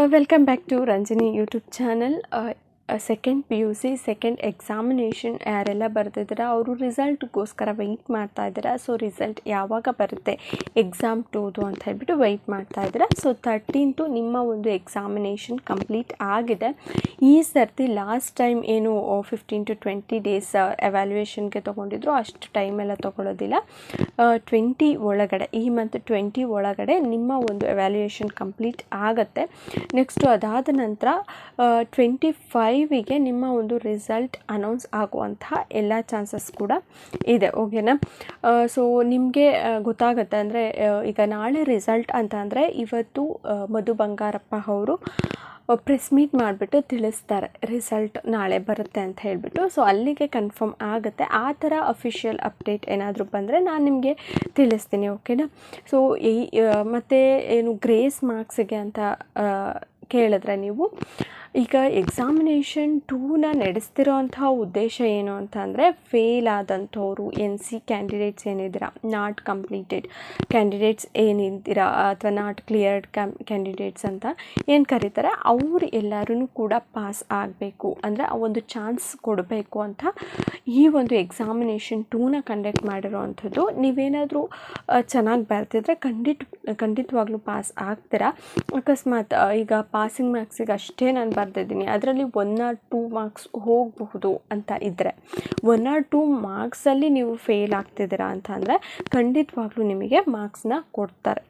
Welcome back to Ranjini YouTube channel. Second P U C second examination ಯಾರೆಲ್ಲ ಬರೆದಿದ್ದೀರಾ ಅವರು ರಿಸಲ್ಟ್ಗೋಸ್ಕರ weight ಮಾಡ್ತಾ ಇದ್ದೀರಾ. So result ಯಾವಾಗ ಬರುತ್ತೆ ಎಕ್ಸಾಮ್ 2 ಅಂತ ಹೇಳ್ಬಿಟ್ಟು ವೆಯ್ಟ್ ಮಾಡ್ತಾ ಇದ್ದೀರಾ. ಸೊ 13th ನಿಮ್ಮ ಒಂದು ಎಕ್ಸಾಮಿನೇಷನ್ ಕಂಪ್ಲೀಟ್ ಆಗಿದೆ. ಈ ಸರ್ತಿ ಲಾಸ್ಟ್ ಟೈಮ್ ಏನು 15 to 20 ಡೇಸ್ ಎವ್ಯಾಲ್ಯೂಯೇಷನ್ಗೆ ತೊಗೊಂಡಿದ್ರು ಅಷ್ಟು ಟೈಮೆಲ್ಲ ತೊಗೊಳ್ಳೋದಿಲ್ಲ. 20 ಒಳಗಡೆ ಈ ಮಂತ್ 20 ಒಳಗಡೆ ನಿಮ್ಮ ಒಂದು ಎವ್ಯಾಲ್ಯೂಯೇಷನ್ ಕಂಪ್ಲೀಟ್ ಆಗುತ್ತೆ. ನೆಕ್ಸ್ಟು ಅದಾದ ನಂತರ 25ಗೆ ನಿಮ್ಮ ಒಂದು ರಿಸಲ್ಟ್ ಅನೌನ್ಸ್ ಆಗುವಂತಹ ಎಲ್ಲ ಚಾನ್ಸಸ್ ಕೂಡ ಇದೆ. ಓಕೆನಾ. ಸೊ ನಿಮಗೆ ಗೊತ್ತಾಗುತ್ತೆ ಅಂದರೆ ಈಗ ನಾಳೆ ರಿಸಲ್ಟ್ ಅಂತ ಅಂದರೆ ಇವತ್ತು ಮಧು ಬಂಗಾರಪ್ಪ ಅವರು ಪ್ರೆಸ್ ಮೀಟ್ ಮಾಡಿಬಿಟ್ಟು ತಿಳಿಸ್ತಾರೆ ರಿಸಲ್ಟ್ ನಾಳೆ ಬರುತ್ತೆ ಅಂತ ಹೇಳಿಬಿಟ್ಟು. ಸೊ ಅಲ್ಲಿಗೆ ಕನ್ಫರ್ಮ್ ಆಗುತ್ತೆ. ಆ ಥರ ಅಫಿಷಿಯಲ್ ಅಪ್ಡೇಟ್ ಏನಾದರೂ ಬಂದರೆ ನಾನು ನಿಮಗೆ ತಿಳಿಸ್ತೀನಿ. ಓಕೆನಾ. ಸೊ ಮತ್ತು ಏನು ಗ್ರೇಸ್ ಮಾರ್ಕ್ಸಿಗೆ ಅಂತ ಕೇಳಿದ್ರೆ ನೀವು ಈಗ ಎಕ್ಸಾಮಿನೇಷನ್ 2ನ ನಡೆಸ್ತಿರೋ ಅಂತಹ ಉದ್ದೇಶ ಏನು ಅಂತ ಅಂದರೆ ಫೇಲ್ ಆದಂಥವ್ರು NC ಕ್ಯಾಂಡಿಡೇಟ್ಸ್ ಏನಿದ್ದೀರಾ, ನಾಟ್ ಕಂಪ್ಲೀಟೆಡ್ ಕ್ಯಾಂಡಿಡೇಟ್ಸ್ ಏನಿದ್ದೀರಾ ಅಥವಾ ನಾಟ್ ಕ್ಲಿಯರ್ಡ್ ಕ್ಯಾಂಡಿಡೇಟ್ಸ್ ಅಂತ ಏನು ಕರೀತಾರೆ ಅವರು ಎಲ್ಲರೂ ಕೂಡ ಪಾಸ್ ಆಗಬೇಕು ಅಂದರೆ ಆ ಒಂದು ಚಾನ್ಸ್ ಕೊಡಬೇಕು ಅಂತ ಈ ಒಂದು ಎಕ್ಸಾಮಿನೇಷನ್ 2ನ ಕಂಡಕ್ಟ್ ಮಾಡಿರೋ ಅಂಥದ್ದು. ನೀವೇನಾದರೂ ಚೆನ್ನಾಗಿ ಬರ್ತಿದ್ರೆ ಖಂಡಿತವಾಗ್ಲೂ ಪಾಸ್ ಆಗ್ತೀರಾ. ಅಕಸ್ಮಾತ್ ಈಗ ಪಾಸಿಂಗ್ ಮಾರ್ಕ್ಸಿಗೆ ಅಷ್ಟೇ ನಾನು ಬರ್ತಿದ್ದೀನಿ ಅದರಲ್ಲಿ 1 or 2 ಮಾರ್ಕ್ಸ್ ಹೋಗಬಹುದು ಅಂತ ಇದ್ದರೆ 1 or 2 ಮಾರ್ಕ್ಸಲ್ಲಿ ನೀವು ಫೇಲ್ ಆಗ್ತಿದ್ದೀರಾ ಅಂತ ಅಂದರೆ ಖಂಡಿತವಾಗ್ಲೂ ನಿಮಗೆ ಮಾರ್ಕ್ಸ್ನ ಕೊಡ್ತಾರೆ.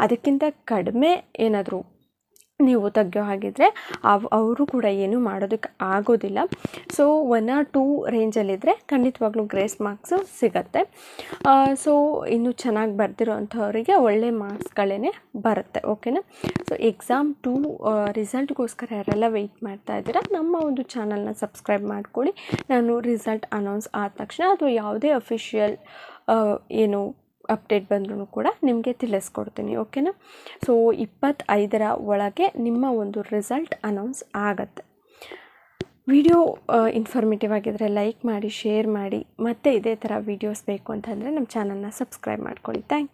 ಅದಕ್ಕಿಂತ ಕಡಿಮೆ ಏನಾದರೂ ನೀವು ತೆಗೆಯೋ ಹಾಗಿದ್ರೆ ಅವರು ಕೂಡ ಏನು ಮಾಡೋದಕ್ಕೆ ಆಗೋದಿಲ್ಲ. ಸೊ 1 or 2 ರೇಂಜಲ್ಲಿದ್ದರೆ ಖಂಡಿತವಾಗ್ಲೂ ಗ್ರೇಸ್ ಮಾರ್ಕ್ಸು ಸಿಗುತ್ತೆ. ಸೊ ಇನ್ನು ಚೆನ್ನಾಗಿ ಬರ್ದಿರೋ ಅಂಥವರಿಗೆ ಒಳ್ಳೆ ಮಾರ್ಕ್ಸ್ಗಳೇ ಬರುತ್ತೆ. ಓಕೆನಾ. ಸೊ ಎಕ್ಸಾಮ್ 2 ರಿಸಲ್ಟ್ಗೋಸ್ಕರ ಯಾರೆಲ್ಲ ವೆಯ್ಟ್ ಮಾಡ್ತಾ ಇದ್ದೀರಾ ನಮ್ಮ ಒಂದು ಚಾನಲ್ನ ಸಬ್ಸ್ಕ್ರೈಬ್ ಮಾಡ್ಕೊಳ್ಳಿ. ನಾನು ರಿಸಲ್ಟ್ ಅನೌನ್ಸ್ ಆದ ತಕ್ಷಣ ಅಥವಾ ಯಾವುದೇ ಅಫಿಷಿಯಲ್ ಏನು ಅಪ್ಡೇಟ್ ಬಂದರೂ ಕೂಡ ನಿಮಗೆ ತಿಳಿಸ್ಕೊಡ್ತೀನಿ. ಓಕೆನಾ. ಸೊ 25ರ ಒಳಗೆ ನಿಮ್ಮ ಒಂದು ರಿಸಲ್ಟ್ ಅನೌನ್ಸ್ ಆಗುತ್ತೆ. ವಿಡಿಯೋ ಇನ್ಫಾರ್ಮೇಟಿವ್ ಆಗಿದ್ದರೆ ಲೈಕ್ ಮಾಡಿ, ಶೇರ್ ಮಾಡಿ. ಮತ್ತು ಇದೇ ಥರ ವೀಡಿಯೋಸ್ ಬೇಕು ಅಂತಂದರೆ ನಮ್ಮ ಚಾನಲ್ನ ಸಬ್ಸ್ಕ್ರೈಬ್ ಮಾಡ್ಕೊಳ್ಳಿ. Thank you.